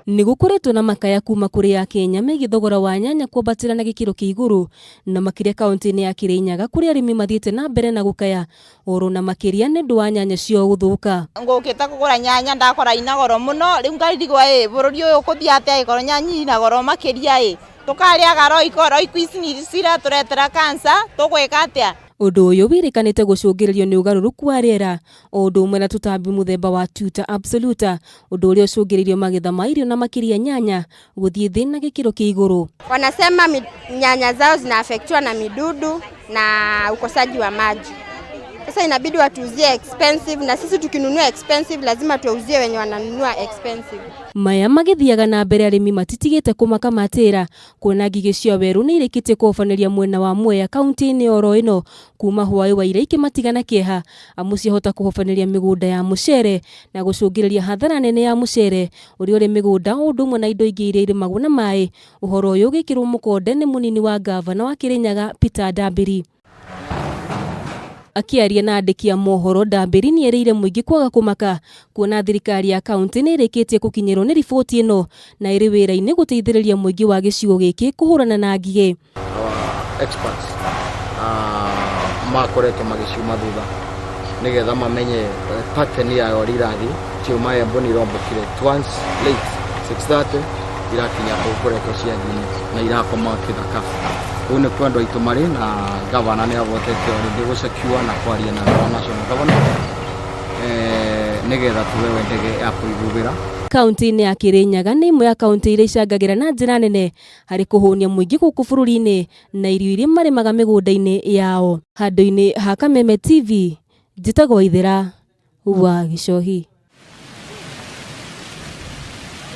Nigukoretwo na makaya kuma kuri ya Kenya megiĩ thogora wa nyanya kwambatĩra na gĩkĩro kĩa igũrũ na makĩria kaunti-inĩ ya Kirinyaga kũrĩa arĩmi mathiĩte na mbere na gũkaya oro na makĩria nĩ ũndũ wa nyanya ciao gũthũka. Ngũkĩte kũgũra nyanya ndakora ina goro mũno rĩu ngarigwo bũrũri ũyũ ũkũthiĩ atĩa ĩkorwo nyanya ina goro makĩria tũkarĩaga roiko ici ciratũretera cancer tũgwĩka atĩa? Ũndũ ũyũ wĩrĩkanĩte gũcũngĩrĩrio nĩ ũgarũrũku wa rĩera o ũndũ ũmwe na tũtambi mũthemba wa tuta absoluta, ũndũ ũrĩa ũcũngĩrĩirio magetha ma irio na makĩria nyanya gũthiĩ thĩ na gĩkĩro kĩa igũrũ. Wanasema nyanya zao zinaafektiwa na midudu na ukosaji wa maji. Sasa inabidi watuuzie expensive na sisi tukinunua expensive lazima tuuzie wenye wananunua expensive. Maya magĩthiaga na mbere arĩmi matitigĩte kũmaka matĩra kuona ngigĩ cia werũ nĩ irĩkĩtie kũhobanĩria mwena wa Mwea kaunti-inĩ oro ĩno kuma hwaĩ wa ira ikĩmatigana kĩeha amu ciahota kũhobanĩria mĩgũnda ya mũcere na gũcũngĩrĩria hathara nene ya mũcere ũrĩa ũrĩ mĩgũnda o ũndũ ũmwe na indo ingĩ iria irĩmagwo na maĩ. Ũhoro ũyũ ũgĩkĩrwo mũkonde nĩ mũnini wa gavana wa Kirinyaga Peter Ndambĩri. Akiaria na andĩki a mohoro, Ndambĩri nĩ erĩire mũingĩ kwaga kũmaka kuona thirikari ya kaunti nĩ ĩrĩkĩtie gũkinyĩrwo nĩ riboti ĩno na ĩrĩ wĩra-inĩ gũteithĩrĩria mũingĩ wa gĩcigo gĩkĩ kũhũrana na ngigĩ. Experts makoretwo magĩciuma thutha nĩgetha mamenye pattern yayo rĩrathiĩ ciuma Embu nĩ irombũkire once late 6:30 irakinya kũrekwo ciathĩ-inĩ na irakoma kĩthaka. Rĩu nĩ kwendwo aitũ marĩ na gavana nĩ avotete already gũcekua na kwaria na national government nĩgetha tuhewe ndege ya kũigũgĩra. Kaunti-inĩ ya Kirinyaga nĩ imwe ya kaunti iria icangagĩra na njĩra nene harĩ kũhũnia mũingĩ gũkũ bũrũri-inĩ na irio iria marĩmaga mĩgũnda-inĩ yao. Handũ-inĩ ha Kameme TV, njĩtagwo Waithera wa Gĩcohi.